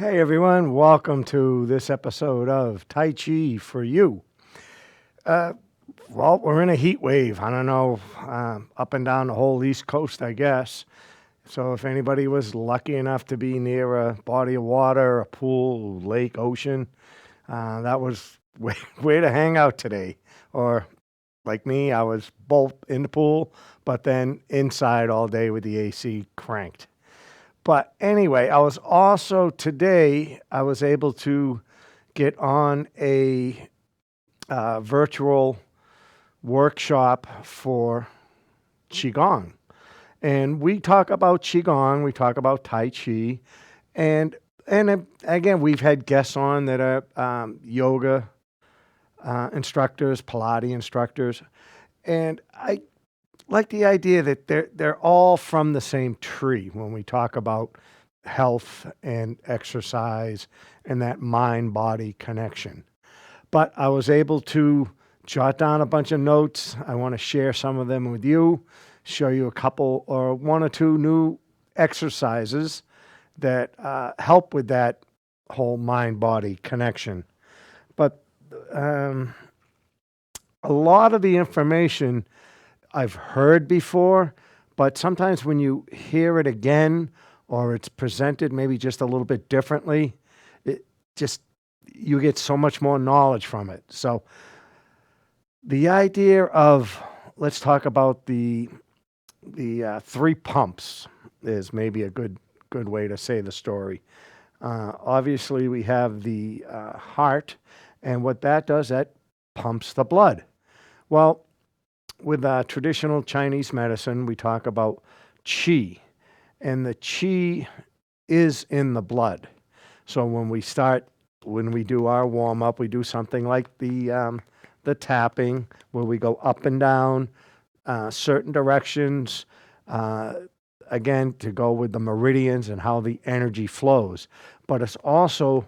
Hey everyone, welcome to this episode of Tai Chi For You. Uh, we're in a heat wave. I don't know, up and down the whole East Coast, I guess. So if anybody was lucky enough to be near a body of water, a pool, lake, ocean, that was way to hang out today. Or like me, I was both in the pool, but then inside all day with the AC cranked. But anyway, I was able to get on a virtual workshop for Qigong. And we talk about Qigong, we talk about Tai Chi, and again, we've had guests on that are yoga instructors, Pilates instructors, and I like the idea that they're all from the same tree when we talk about health and exercise and that mind body connection. But I was able to jot down a bunch of notes. I want to share some of them with you, show you a couple or one or two new exercises that help with that whole mind body connection. But um, a lot of the information I've heard before, but sometimes when you hear it again or it's presented maybe just a little bit differently, it just you get so much more knowledge from it. So the idea of let's talk about the three pumps is maybe a good way to say the story. Obviously, we have the heart, and what that does, that pumps the blood. Well, with traditional Chinese medicine, we talk about qi, and the qi is in the blood. So when we do our warm up, we do something like the tapping, where we go up and down certain directions. Uh, Again, to go with the meridians and how the energy flows, but it's also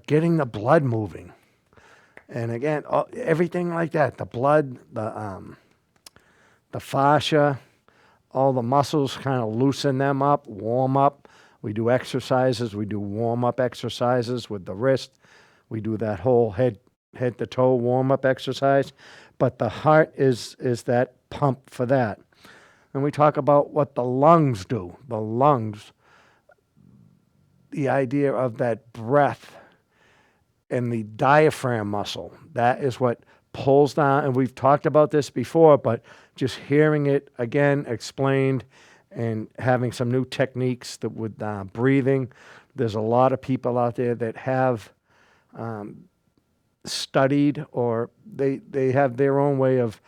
getting the blood moving. And again, everything like that, the blood, the fascia, all the muscles, kind of loosen them up, warm up. We do exercises. We do warm up exercises with the wrist. We do that whole head to toe warm up exercise. But the heart is that pump for that. And we talk about what the lungs do. The lungs, the idea of that breath and the diaphragm muscle. That is what pulls down. And we've talked about this before, but just hearing it again explained and having some new techniques that with breathing. There's a lot of people out there that have studied or they have their own way of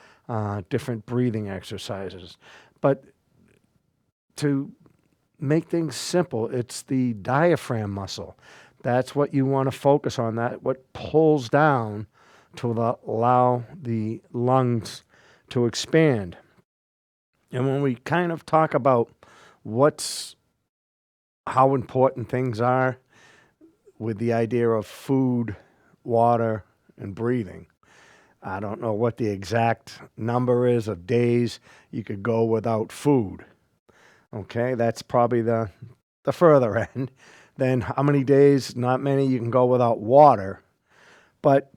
different breathing exercises. But to make things simple, it's the diaphragm muscle. That's what you want to focus on, that what pulls down to allow the lungs to expand. And when we kind of talk about how important things are with the idea of food, water, and breathing, I don't know what the exact number is of days you could go without food. Okay, that's probably the further end. Then how many days, not many, you can go without water. But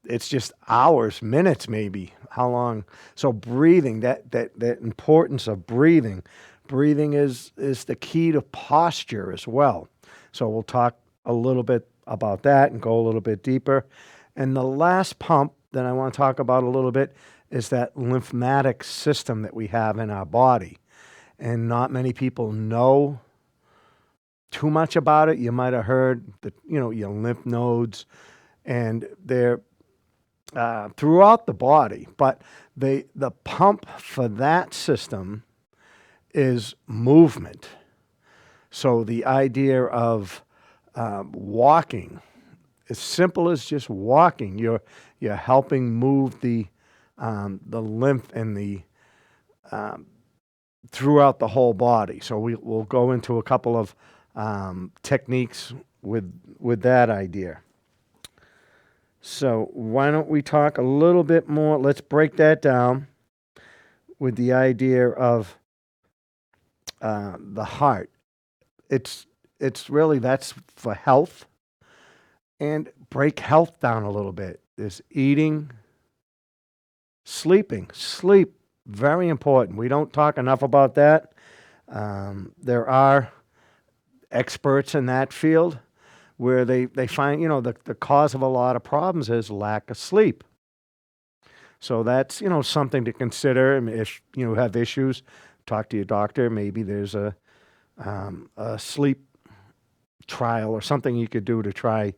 it's just hours, minutes maybe, how long. So breathing, that importance of breathing. Breathing is the key to posture as well. So we'll talk a little bit about that and go a little bit deeper. And the last pump that I want to talk about a little bit is that lymphatic system that we have in our body. And not many people know too much about it. You might have heard that, your lymph nodes, and they're throughout the body. But the pump for that system is movement. So the idea of walking, as simple as just walking, you're helping move the lymph and the throughout the whole body. So we'll go into a couple of techniques with that idea. So why don't we talk a little bit more? Let's break that down with the idea of the heart. It's it's really that's for health, and break health down a little bit. There's eating, sleeping. Sleep, very important. We don't talk enough about that. There are experts in that field where they find, the cause of a lot of problems is lack of sleep. So that's, something to consider. I mean, if you have issues, talk to your doctor. Maybe there's a sleep trial or something you could do to try,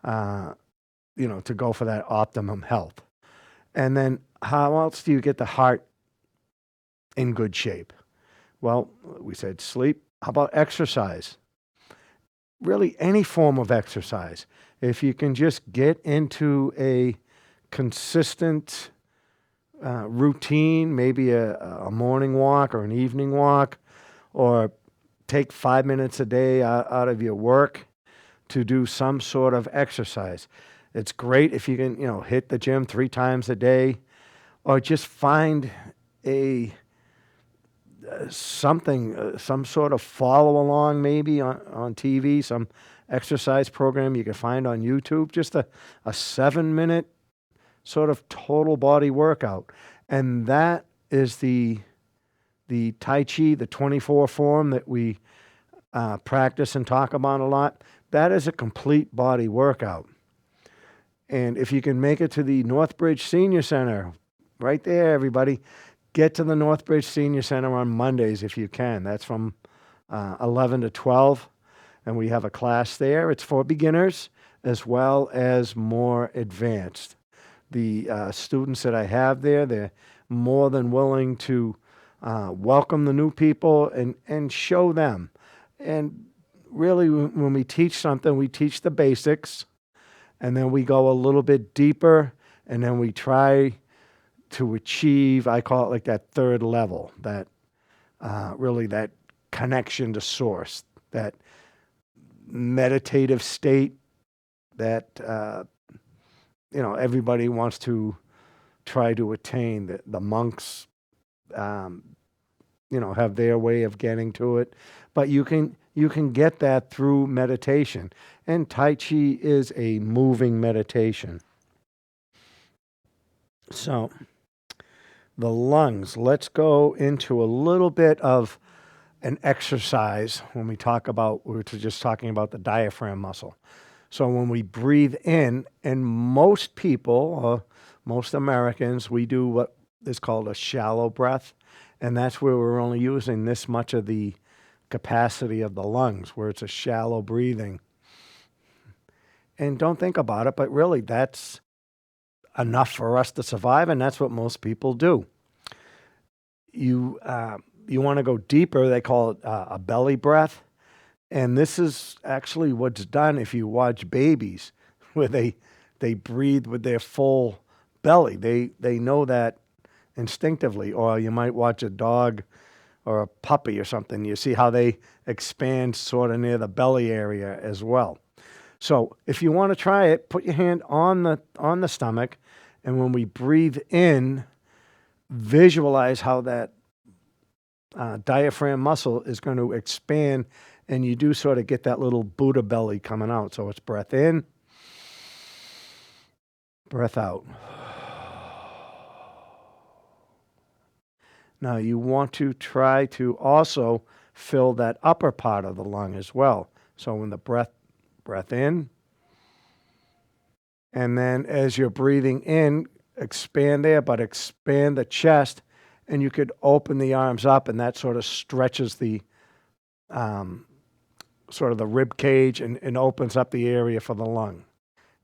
uh, to go for that optimum health. And then how else do you get the heart in good shape? Well, we said sleep. How about exercise? Really, any form of exercise. If you can just get into a consistent routine, maybe a morning walk or an evening walk, or take 5 minutes a day out of your work to do some sort of exercise. It's great if you can, hit the gym 3 times a day, or just find a something, some sort of follow along, maybe on TV, some exercise program you can find on YouTube, just a 7 minute sort of total body workout. And that is the Tai Chi, the 24 form that we practice and talk about a lot. That is a complete body workout. And if you can make it to the Northbridge Senior Center, right there, everybody, get to the Northbridge Senior Center on Mondays if you can. That's from 11 to 12. And we have a class there. It's for beginners as well as more advanced. The students that I have there, they're more than willing to welcome the new people and show them. And really, when we teach something, we teach the basics, and then we go a little bit deeper, and then we try to achieve, I call it like that third level, that really that connection to source, that meditative state that everybody wants to try to attain. The monks, have their way of getting to it, but you can get that through meditation. And Tai Chi is a moving meditation. So the lungs. Let's go into a little bit of an exercise when we were just talking about the diaphragm muscle. So when we breathe in, and most people, most Americans, we do what is called a shallow breath. And that's where we're only using this much of the capacity of the lungs, where it's a shallow breathing. And don't think about it, but really that's enough for us to survive, and that's what most people do. You want to go deeper, they call it a belly breath. And this is actually what's done if you watch babies, where they breathe with their full belly. They know that instinctively. Or you might watch a dog or a puppy or something. You see how they expand sort of near the belly area as well. So if you want to try it, put your hand on the stomach, and when we breathe in, visualize how that diaphragm muscle is going to expand, and you do sort of get that little Buddha belly coming out. So it's breath in, breath out. Now you want to try to also fill that upper part of the lung as well. So when the breath in, and then as you're breathing in, expand there, but expand the chest, and you could open the arms up, and that sort of stretches the sort of the rib cage and opens up the area for the lung.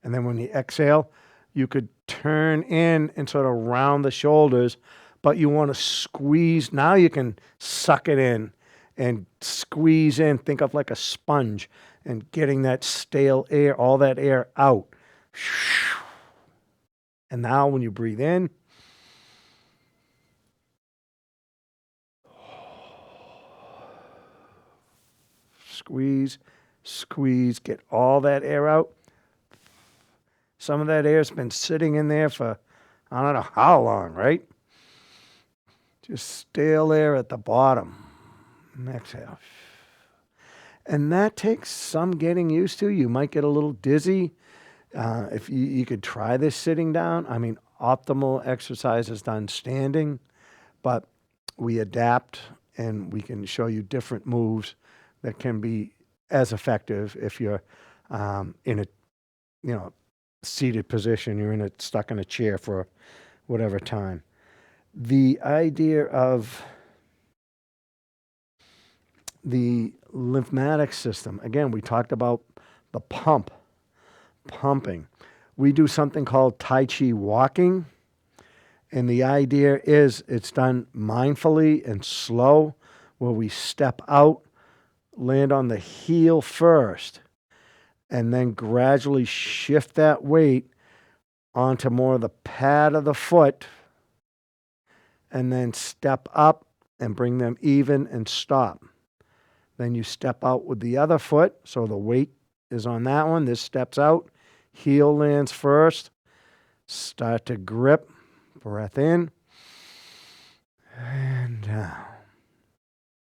And then when you exhale, you could turn in and sort of round the shoulders, but you want to squeeze. Now you can suck it in and squeeze in. Think of like a sponge and getting that stale air, all that air out. And now when you breathe in, squeeze, squeeze, get all that air out. Some of that air's been sitting in there for I don't know how long, right? Just stale air at the bottom. And exhale. And that takes some getting used to. You might get a little dizzy. If you could try this sitting down. I mean, optimal exercise is done standing, but we adapt and we can show you different moves that can be as effective if you're in a seated position. You're stuck in a chair for whatever time. The idea of the lymphatic system. Again, we talked about the pumping. We do something called Tai Chi walking. And the idea is it's done mindfully and slow, where we step out, land on the heel first, and then gradually shift that weight onto more of the pad of the foot, and then step up and bring them even and stop. Then you step out with the other foot, so the weight is on that one. This steps out, heel lands first, start to grip, breath in, and down.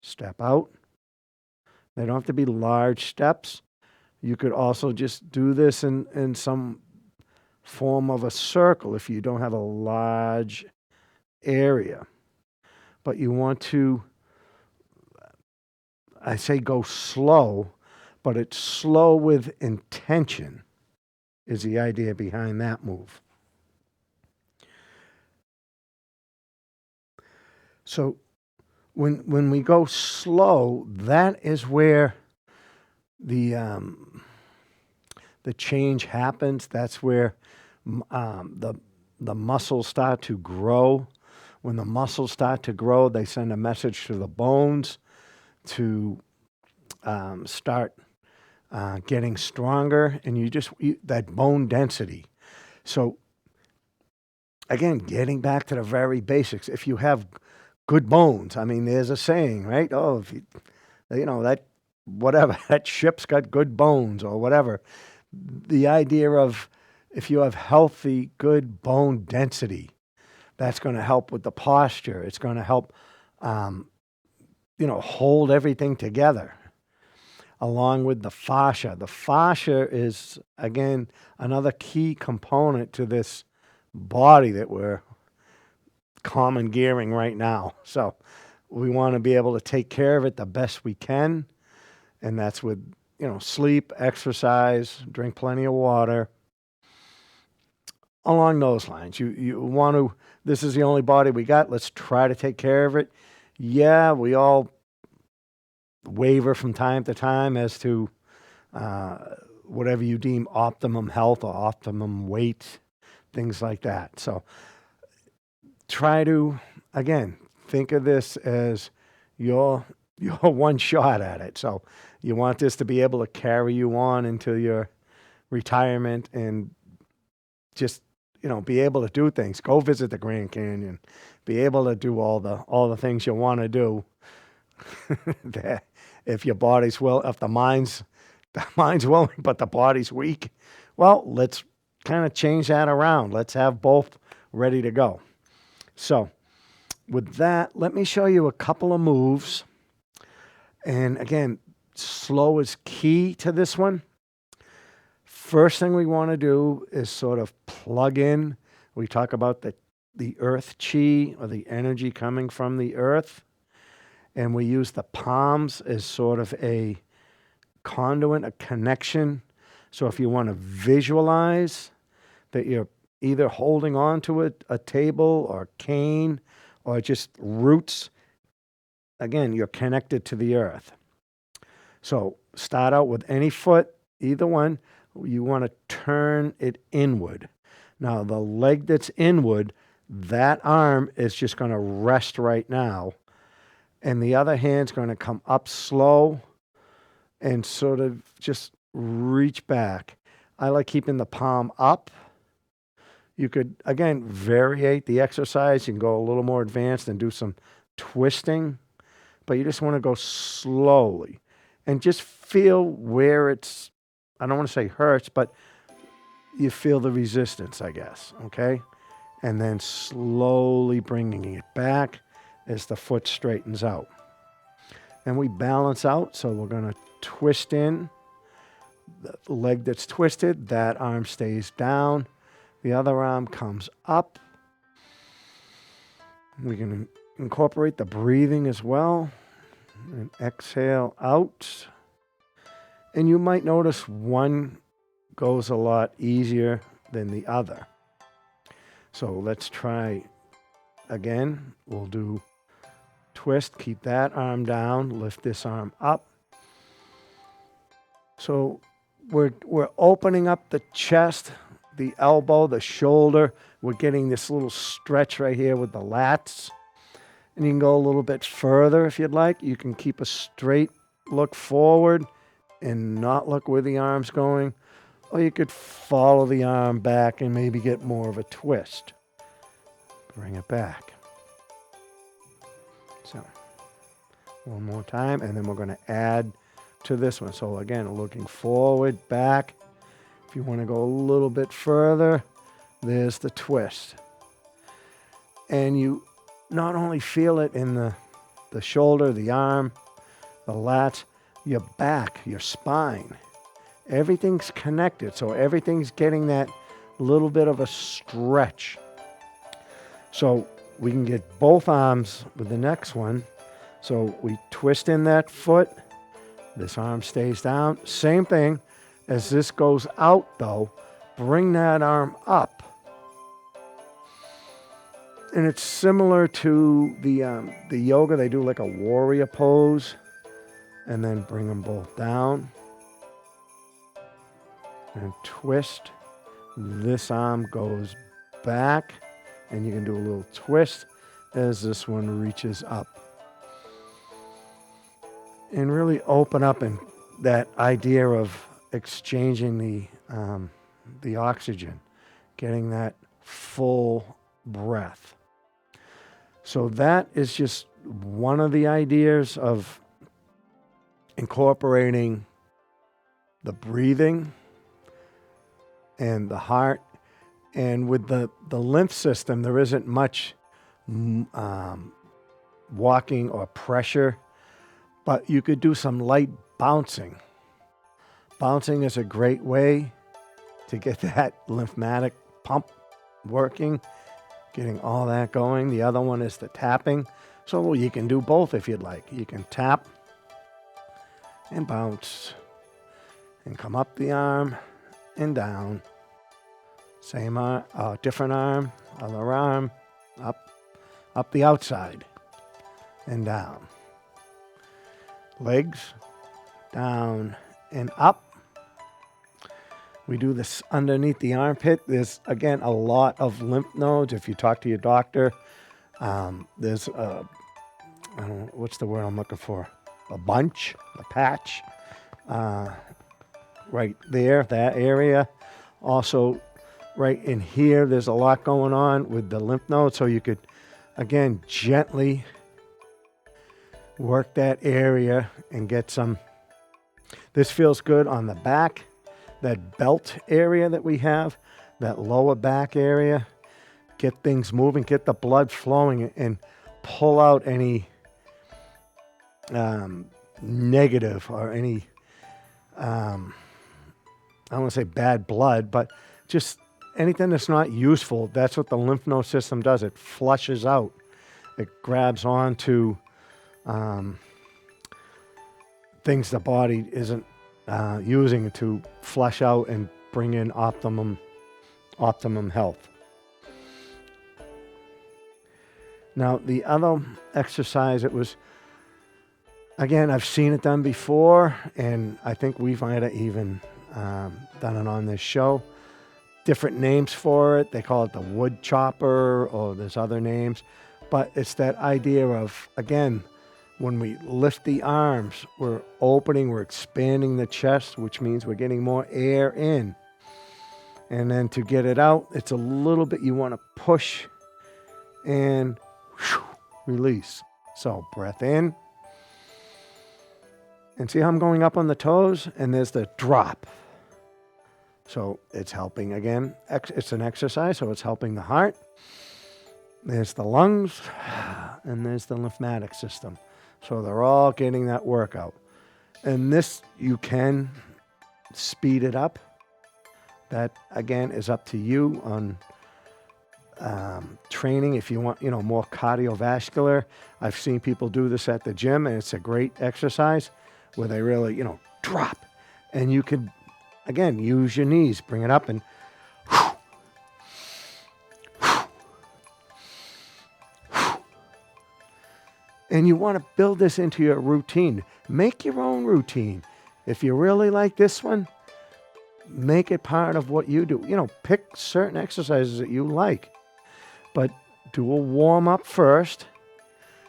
Step out. They don't have to be large steps. You could also just do this in some form of a circle if you don't have a large area. But you want to, I say go slow, but it's slow with intention is the idea behind that move. So when we go slow, that is where the change happens. That's where the muscles start to grow. When the muscles start to grow, they send a message to the bones to start getting stronger, and that bone density. So again, getting back to the very basics. If you have good bones, I mean, there's a saying, right? Oh, if that whatever that ship's got good bones or whatever. The idea of if you have healthy, good bone density, that's going to help with the posture. It's going to help, hold everything together, along with the fascia. The fascia is, again, another key component to this body that we're commandeering right now. So we want to be able to take care of it the best we can. And that's with, sleep, exercise, drink plenty of water. Along those lines, you want to, this is the only body we got. Let's try to take care of it. Yeah, we all waver from time to time as to whatever you deem optimum health or optimum weight, things like that. So try to, again, think of this as your one shot at it. So you want this to be able to carry you on into your retirement and just, be able to do things. Go visit the Grand Canyon. Be able to do all the things you want to do. If your body's if the mind's willing, but the body's weak, well, let's kind of change that around. Let's have both ready to go. So with that, let me show you a couple of moves. And again, slow is key to this one. First thing we want to do is sort of plug in. We talk about the earth chi, or the energy coming from the earth. And we use the palms as sort of a conduit, a connection. So if you want to visualize that you're either holding on to a table or cane or just roots, again, you're connected to the earth. So start out with any foot, either one. You want to turn it inward. Now, the leg that's inward, that arm is just going to rest right now. And the other hand's going to come up slow and sort of just reach back. I like keeping the palm up. You could, again, variate the exercise. You can go a little more advanced and do some twisting. But you just want to go slowly and just feel where it's, I don't want to say hurts, but you feel the resistance, I guess, okay? And then slowly bringing it back as the foot straightens out. And we balance out, so we're going to twist in. The leg that's twisted, that arm stays down. The other arm comes up. We can incorporate the breathing as well. And exhale out. And you might notice one goes a lot easier than the other. So let's try again. We'll do twist, keep that arm down, lift this arm up. So we're opening up the chest, the elbow, the shoulder. We're getting this little stretch right here with the lats. And you can go a little bit further if you'd like. You can keep a straight look forward and not look where the arm's going. Or you could follow the arm back and maybe get more of a twist. Bring it back. So, one more time, and then we're going to add to this one. So again, looking forward, back. If you want to go a little bit further, there's the twist. And you not only feel it in the shoulder, the arm, the lats, your back, your spine. Everything's connected, so everything's getting that little bit of a stretch. So we can get both arms with the next one. So we twist in that foot. This arm stays down. Same thing. As this goes out, though, bring that arm up. And it's similar to the yoga. They do like a warrior pose. And then bring them both down. And twist. This arm goes back. And you can do a little twist as this one reaches up. And really open up in that idea of exchanging the oxygen, getting that full breath. So that is just one of the ideas of incorporating the breathing and the heart. And with the lymph system, there isn't much walking or pressure, but you could do some light bouncing. Bouncing is a great way to get that lymphatic pump working, getting all that going. The other one is the tapping. So you can do both if you'd like. You can tap and bounce and come up the arm and down. Same arm, different arm, other arm, up the outside and down. Legs, down and up. We do this underneath the armpit. There's, again, a lot of lymph nodes. If you talk to your doctor, there's I don't know, what's the word I'm looking for? A bunch, a patch, right there, that area. Also, right in here, there's a lot going on with the lymph nodes. So you could, again, gently work that area and get some. This feels good on the back, that belt area that we have, that lower back area. Get things moving, get the blood flowing, and pull out any negative or any, I don't want to say bad blood, but just anything that's not useful. That's what the lymph node system does. It flushes out. It grabs onto things the body isn't using to flush out and bring in optimum health. Now, the other exercise, it was, again, I've seen it done before, and I think we might have even done it on this show. Different names for it. They call it the wood chopper, or there's other names. But it's that idea of, again, when we lift the arms, we're opening, we're expanding the chest, which means we're getting more air in. And then to get it out, it's a little bit, you want to push and release. So breath in. And see how I'm going up on the toes? And there's the drop. So it's helping, again, it's an exercise, so it's helping the heart. There's the lungs, and there's the lymphatic system. So they're all getting that workout. And this, you can speed it up. That, again, is up to you on training. If you want, more cardiovascular, I've seen people do this at the gym, and it's a great exercise where they really, drop. And you could, again, use your knees, bring it up, and you want to build this into your routine. Make your own routine. If you really like this one, make it part of what you do. Pick certain exercises that you like, but do a warm up first.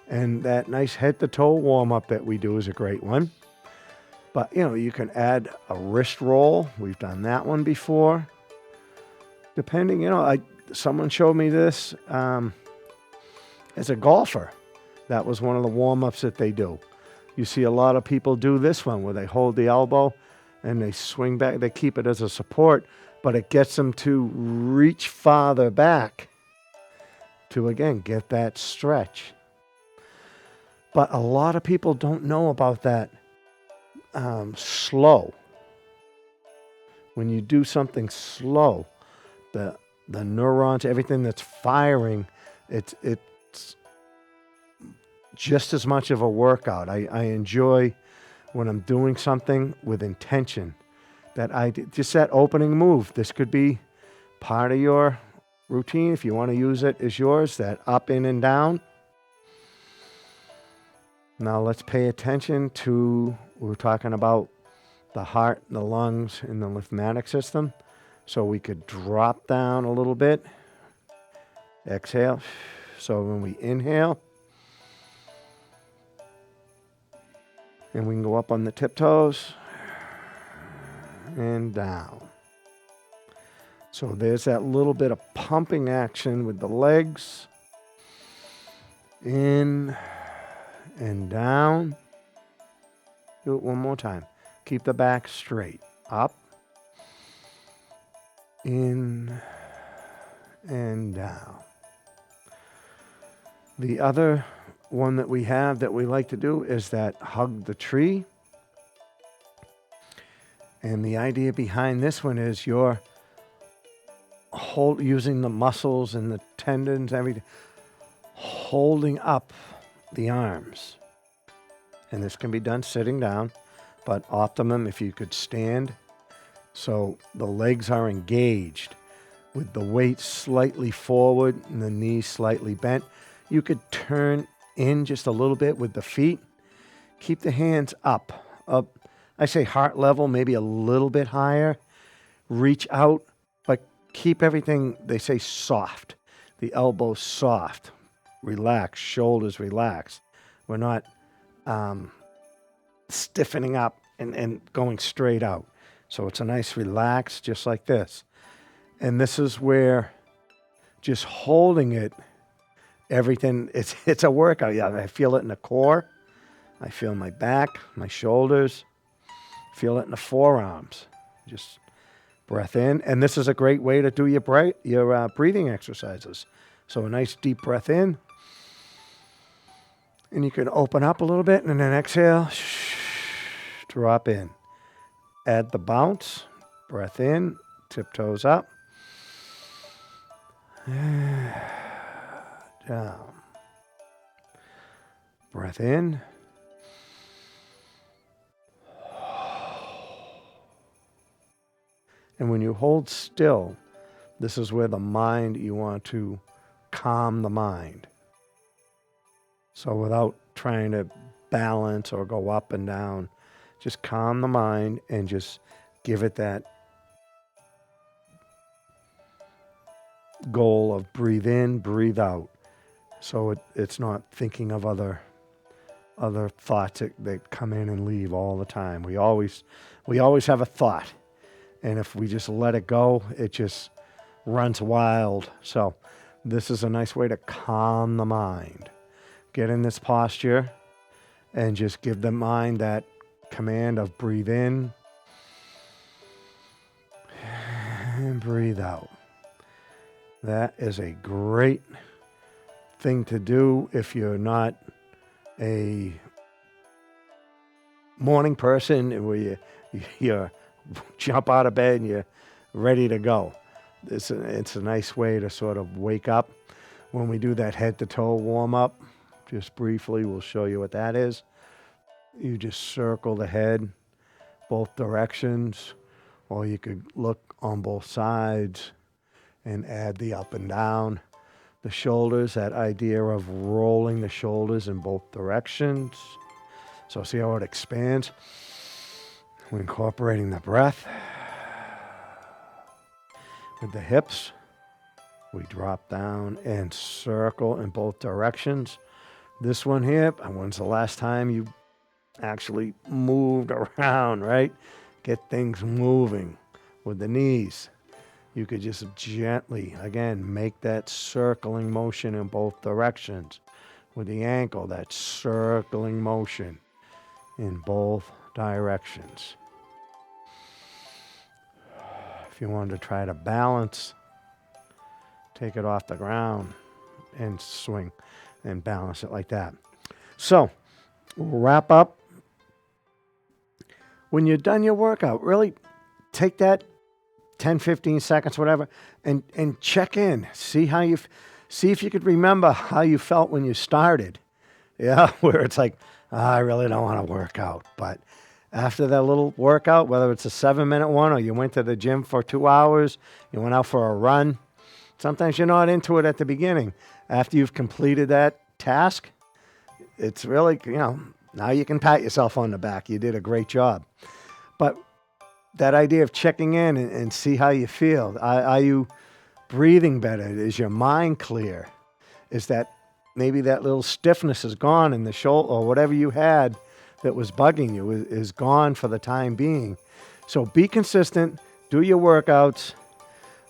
And that nice head to toe warm up that we do is a great one. But, you can add a wrist roll. We've done that one before. Depending, someone showed me this as a golfer. That was one of the warm ups that they do. You see a lot of people do this one where they hold the elbow and they swing back. They keep it as a support, but it gets them to reach farther back to, again, get that stretch. But a lot of people don't know about that slow. When you do something slow, the neurons, everything that's firing, it's just as much of a workout. I enjoy when I'm doing something with intention. Just that opening move. This could be part of your routine if you want to use it as yours. That up, in, and down. Now let's pay attention to, we're talking about the heart, the lungs, and the lymphatic system. So we could drop down a little bit. Exhale. So when we inhale, and we can go up on the tiptoes and down. So there's that little bit of pumping action with the legs. In and down. Do it one more time. Keep the back straight. Up. In and down. The other one that we have that we like to do is that hug the tree. And the idea behind this one is you're using the muscles and the tendons, everything, holding up the arms. And this can be done sitting down, but optimum if you could stand. So the legs are engaged with the weight slightly forward and the knees slightly bent. You could turn in just a little bit with the feet. Keep the hands up. I say heart level, maybe a little bit higher. Reach out, but keep everything, they say, soft. The elbows soft. Relax, shoulders relax. We're not stiffening up and going straight out. So it's a nice relax, just like this. And this is where just holding it, everything, it's a workout. Yeah, I feel it in the core. I feel my back, my shoulders. Feel it in the forearms. Just breath in. And this is a great way to do your breathing exercises. So a nice deep breath in. And you can open up a little bit and then exhale. Drop in. Add the bounce. Breath in. Tiptoes up. Down. Breath in. And when you hold still, this is where the mind, you want to calm the mind. So without trying to balance or go up and down, just calm the mind and just give it that goal of breathe in, breathe out. So it's not thinking of other thoughts that come in and leave all the time. We always have a thought. And if we just let it go, it just runs wild. So this is a nice way to calm the mind. Get in this posture and just give the mind that command of breathe in and breathe out. That is a great thing to do if you're not a morning person where you jump out of bed and you're ready to go. It's a nice way to sort of wake up. When we do that head to toe warm up, just briefly, we'll show you what that is. You just circle the head both directions, or you could look on both sides and add the up and down. The shoulders, that idea of rolling the shoulders in both directions. So see how it expands? We're incorporating the breath. With the hips, we drop down and circle in both directions. This one here, when's the last time you actually moved around, right? Get things moving. With the knees, you could just gently, again, make that circling motion in both directions. With the ankle, that circling motion in both directions. If you wanted to try to balance, take it off the ground and swing and balance it like that. So, we'll wrap up. When you're done your workout, really take that 10, 15 seconds, whatever, and check in. See if you could remember how you felt when you started. Yeah, where it's like, I really don't want to work out. But after that little workout, whether it's a 7-minute one or you went to the gym for 2 hours, you went out for a run, sometimes you're not into it at the beginning. After you've completed that task, it's really, now you can pat yourself on the back. You did a great job. But that idea of checking in and see how you feel. Are you breathing better? Is your mind clear? Is that maybe that little stiffness is gone in the shoulder, or whatever you had that was bugging you is gone for the time being. So be consistent. Do your workouts.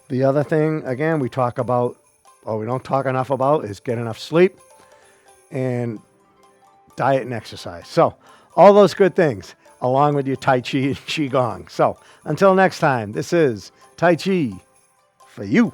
The other thing, again, we don't talk enough about is get enough sleep and diet and exercise. So all those good things along with your Tai Chi and Qigong. So until next time, this is Tai Chi for you.